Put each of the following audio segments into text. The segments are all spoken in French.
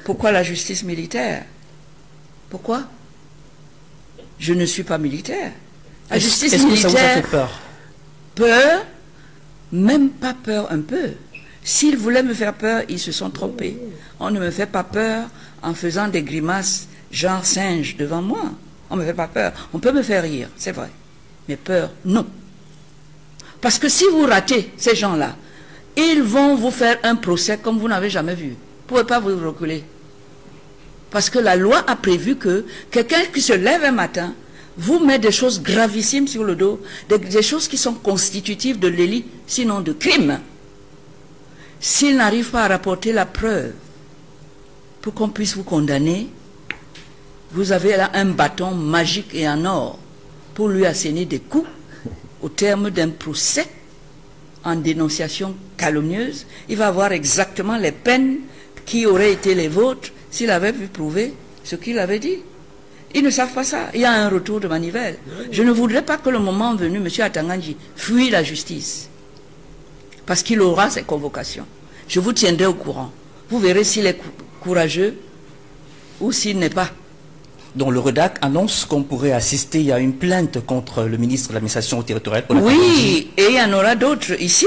Pourquoi la justice militaire? Pourquoi? Je ne suis pas militaire. La justice militaire... Est-ce que ça vous a fait peur? Peur? Même pas peur un peu. S'ils voulaient me faire peur, ils se sont trompés. On ne me fait pas peur en faisant des grimaces genre singe devant moi. On ne me fait pas peur. On peut me faire rire, c'est vrai. Mais peur, non. Parce que si vous ratez ces gens-là, ils vont vous faire un procès comme vous n'avez jamais vu. Vous ne pouvez pas vous reculer. Parce que la loi a prévu que quelqu'un qui se lève un matin vous met des choses gravissimes sur le dos, des choses qui sont constitutives de délit, sinon de crime. S'il n'arrive pas à rapporter la preuve pour qu'on puisse vous condamner, vous avez là un bâton magique et en or pour lui asséner des coups au terme d'un procès en dénonciation calomnieuse. Il va avoir exactement les peines qui auraient été les vôtres s'il avait pu prouver ce qu'il avait dit. Ils ne savent pas ça. Il y a un retour de manivelle. Je ne voudrais pas que le moment venu, M. Atanganji fuit la justice. Parce qu'il aura ses convocations. Je vous tiendrai au courant. Vous verrez s'il est courageux ou s'il n'est pas. Donc le REDAC annonce qu'on pourrait assister à une plainte contre le ministre de l'administration territoriale. Oui, et il y en aura d'autres ici.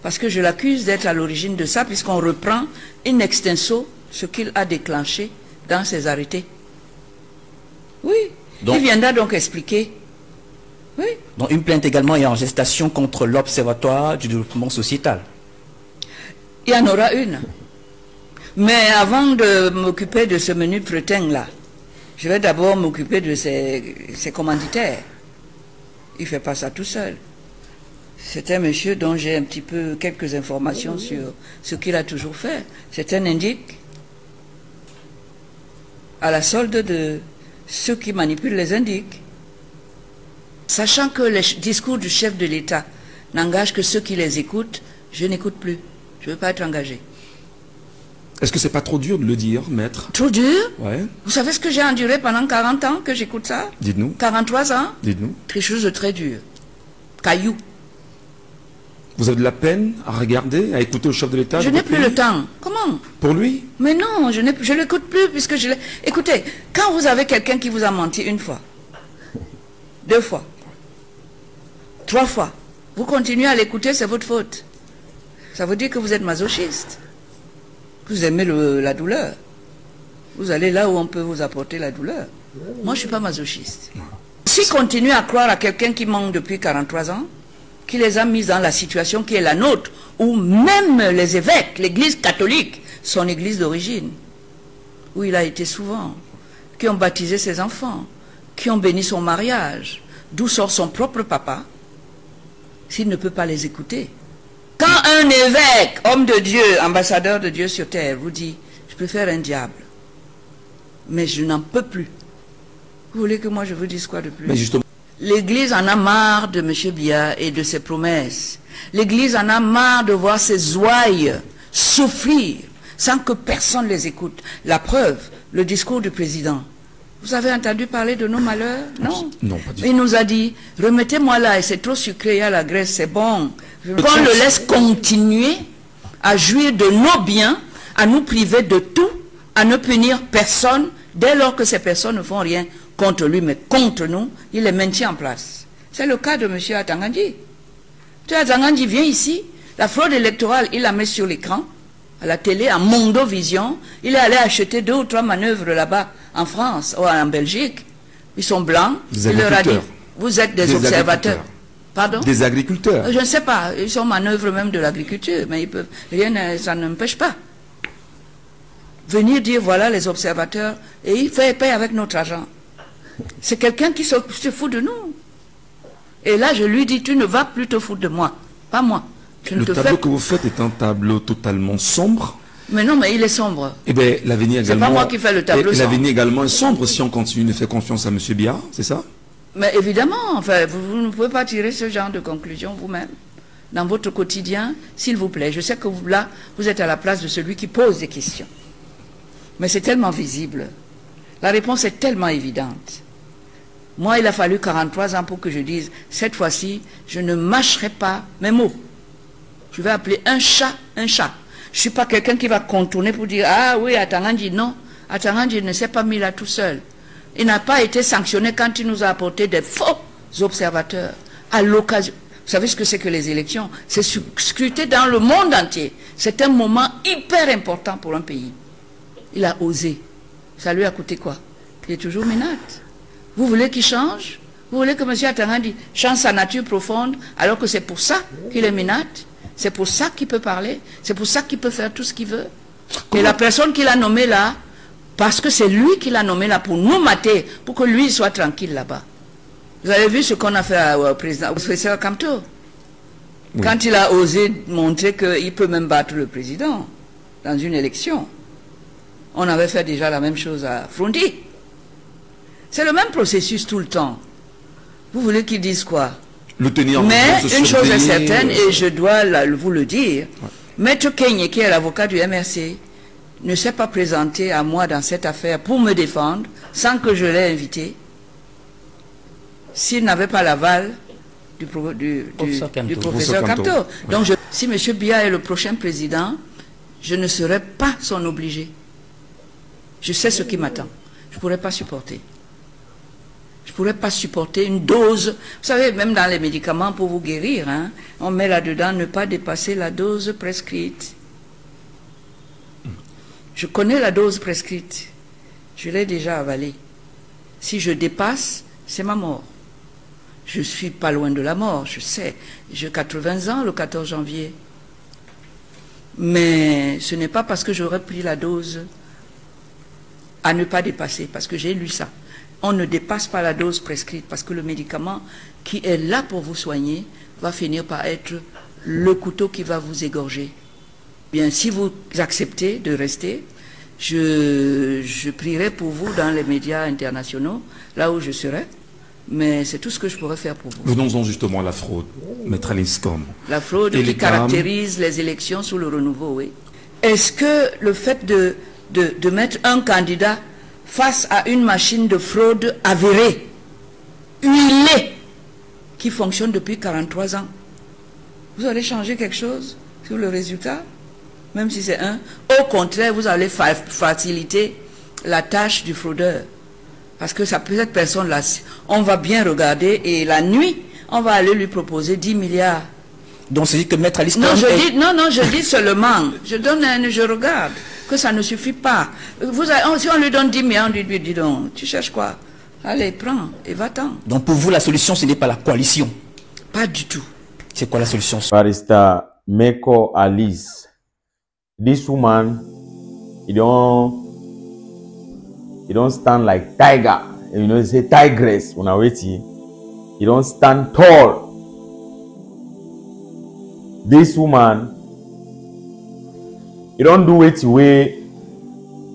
Parce que je l'accuse d'être à l'origine de ça, puisqu'on reprend in extenso ce qu'il a déclenché dans ses arrêtés. Oui, donc, il viendra donc expliquer. Oui. Donc une plainte également est en gestation contre l'Observatoire du développement sociétal. Il y en aura une. Mais avant de m'occuper de ce menu de fretin-là, je vais d'abord m'occuper de ses commanditaires. Il ne fait pas ça tout seul. C'est un monsieur dont j'ai un petit peu quelques informations sur ce qu'il a toujours fait. C'est un indique à la solde de ceux qui manipulent les indiques. Sachant que les discours du chef de l'État n'engagent que ceux qui les écoutent, je n'écoute plus. Je ne veux pas être engagé. Est-ce que c'est pas trop dur de le dire, maître? Trop dur? Ouais. Vous savez ce que j'ai enduré pendant 40 ans que j'écoute ça? Dites-nous. 43 ans? Dites-nous. Quelque chose de très dur. Caillou. Vous avez de la peine à regarder, à écouter le chef de l'État? Je n'ai plus le temps. Comment? Pour lui? Mais non, je ne l'écoute plus puisque je l'ai... Écoutez, quand vous avez quelqu'un qui vous a menti une fois, 2 fois, 3 fois, vous continuez à l'écouter, c'est votre faute. Ça veut dire que vous êtes masochiste. Vous aimez la douleur. Vous allez là où on peut vous apporter la douleur. Moi, je ne suis pas masochiste. S'il continue à croire à quelqu'un qui ment depuis 43 ans, qui les a mis dans la situation qui est la nôtre, où même les évêques, l'église catholique, son église d'origine, où il a été souvent, qui ont baptisé ses enfants, qui ont béni son mariage, d'où sort son propre papa, s'il ne peut pas les écouter. Quand un évêque, homme de Dieu, ambassadeur de Dieu sur terre, vous dit, je préfère un diable, mais je n'en peux plus. Vous voulez que moi je vous dise quoi de plus? Mais justement... L'Église en a marre de M. Biya et de ses promesses. L'Église en a marre de voir ses ouailles souffrir sans que personne les écoute. La preuve, le discours du président. Vous avez entendu parler de nos malheurs? Non. Non, pas du tout. Il nous a dit, remettez-moi là, et c'est trop sucré, il y a la graisse, c'est bon. Qu'on le laisse continuer à jouir de nos biens, à nous priver de tout, à ne punir personne, dès lors que ces personnes ne font rien contre lui, mais contre nous, il les maintient en place. C'est le cas de M. Atanganji. M. Atanganji vient ici, la fraude électorale, il la met sur l'écran, à la télé, en Mondovision. Il est allé acheter 2 ou 3 manœuvres là-bas, en France ou en Belgique. Ils sont blancs. Il leur a dit, vous êtes des observateurs. Pardon? Des agriculteurs. Je ne sais pas. Ils sont manœuvres même de l'agriculture, mais ils peuvent, rien, ça n'empêche pas. Venir dire, voilà les observateurs, et il fait payer avec notre argent. C'est quelqu'un qui se fout de nous. Et là, je lui dis, tu ne vas plus te foutre de moi, pas moi. Le tableau que vous faites est un tableau totalement sombre. Mais non, mais il est sombre. Eh bien, l'avenir également... C'est pas moi qui fais le tableau sombre. L'avenir également est sombre si on continue de faire confiance à M. Biya, c'est ça? Mais évidemment, enfin, vous ne pouvez pas tirer ce genre de conclusion vous-même. Dans votre quotidien, s'il vous plaît. Je sais que vous, là, vous êtes à la place de celui qui pose des questions. Mais c'est tellement visible. La réponse est tellement évidente. Moi, il a fallu 43 ans pour que je dise, cette fois-ci, je ne mâcherai pas mes mots. Je vais appeler un chat un chat. Je ne suis pas quelqu'un qui va contourner pour dire, ah oui, Atangandji, non. Atangandji ne s'est pas mis là tout seul. Il n'a pas été sanctionné quand il nous a apporté des faux observateurs à l'occasion. Vous savez ce que c'est que les élections? C'est scruté dans le monde entier. C'est un moment hyper important pour un pays. Il a osé. Ça lui a coûté quoi? Il est toujours Ménate. Vous voulez qu'il change? Vous voulez que M. Atangandji change sa nature profonde alors que c'est pour ça qu'il est Ménate? C'est pour ça qu'il peut parler? C'est pour ça qu'il peut faire tout ce qu'il veut? Et la personne qu'il a nommée là, parce que c'est lui qui l'a nommé là pour nous mater, pour que lui soit tranquille là-bas. Vous avez vu ce qu'on a fait au professeur Kamto? Oui. Quand il a osé montrer qu'il peut même battre le président dans une élection. On avait fait déjà la même chose à Frondi. C'est le même processus tout le temps. Vous voulez qu'ils disent quoi? Le tenir. Mais une chose est certaine, et je dois vous le dire, ouais. Maître Kenyé, qui est l'avocat du MRC, ne s'est pas présenté à moi dans cette affaire pour me défendre, sans que je l'ai invité, s'il n'avait pas l'aval du professeur Kamto. Ouais. Donc, si M. Biya est le prochain président, je ne serai pas son obligé. Je sais ce qui m'attend. Je ne pourrais pas supporter. Je ne pourrais pas supporter une dose. Vous savez, même dans les médicaments pour vous guérir, hein, on met là-dedans ne pas dépasser la dose prescrite. Je connais la dose prescrite. Je l'ai déjà avalée. Si je dépasse, c'est ma mort. Je ne suis pas loin de la mort, je sais. J'ai 80 ans le 14 janvier. Mais ce n'est pas parce que j'aurais pris la dose à ne pas dépasser, parce que j'ai lu ça. On ne dépasse pas la dose prescrite, parce que le médicament qui est là pour vous soigner va finir par être le couteau qui va vous égorger. Bien, si vous acceptez de rester, je prierai pour vous dans les médias internationaux, là où je serai. Mais c'est tout ce que je pourrais faire pour vous. Venons-en justement à la fraude, Maître Alinscom. La fraude qui caractérise les élections sous le renouveau, oui. Est-ce que le fait de mettre un candidat face à une machine de fraude avérée, huilée, qui fonctionne depuis 43 ans, vous allez changer quelque chose sur le résultat? Même si c'est un. Au contraire, vous allez faciliter la tâche du fraudeur. Parce que cette personne-là, on va bien regarder et la nuit, on va aller lui proposer 10 milliards. Donc c'est dit que Maître Alinstom... Non, je dis seulement, je regarde, que ça ne suffit pas. Si on lui donne 10 milliards, on lui dit donc, tu cherches quoi? Allez, prends et va-t'en. Donc pour vous, la solution, ce n'est pas la coalition? Pas du tout. C'est quoi la solution? Barrister Meko Alice. This woman, he don't stand like tiger. You know, they say tigress when I wait here. He don't stand tall. This woman, he don't do it way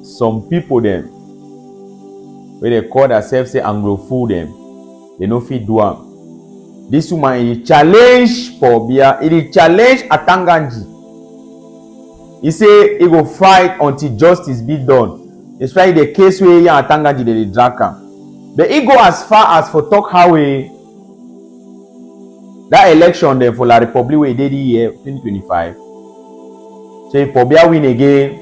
some people them, where they call themselves say Anglophone them, they no fit do am. This woman, he challenge for Biya, he challenge Atangandji. He say he go fight until justice be done. It's why the case where Yan Atangandji they drag am. But he go as far as for talk how that election there for La Republic where they did year 2025. So if Biya win again,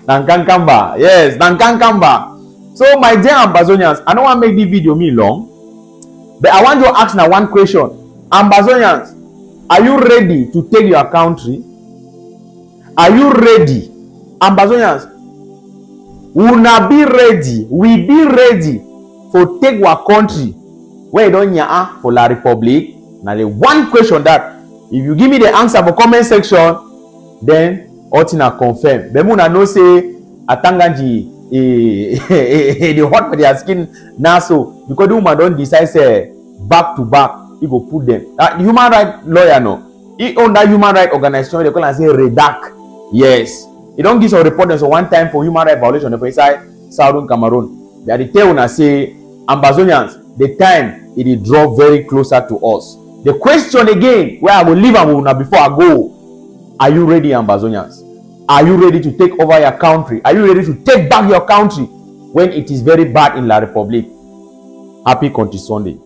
Nankankamba, yes, Nankankamba. So my dear Ambazonians, I don't want to make this video me long, but I want to ask now one question. Ambazonians, are you ready to take your country? Are you ready? Ambazonians, will not be ready. We be ready for take our country where you don't ya for La Republic. Now the one question that if you give me the answer for comment section, then Otina confirm. Bemuna no say Atangandji the hot for their skin now so because the woman don't decide say back to back. He go put them. Human rights lawyer no. He own that human rights organization. They call and say redact. Yes. He don't give some reporters one time for human rights violation for inside Southern Cameroon. They are the tell una say Ambazonians the time it draw very closer to us. The question again where I will leave Amuna before I go. Are you ready, Ambazonians? Are you ready to take over your country? Are you ready to take back your country when it is very bad in La Republic? Happy Country Sunday.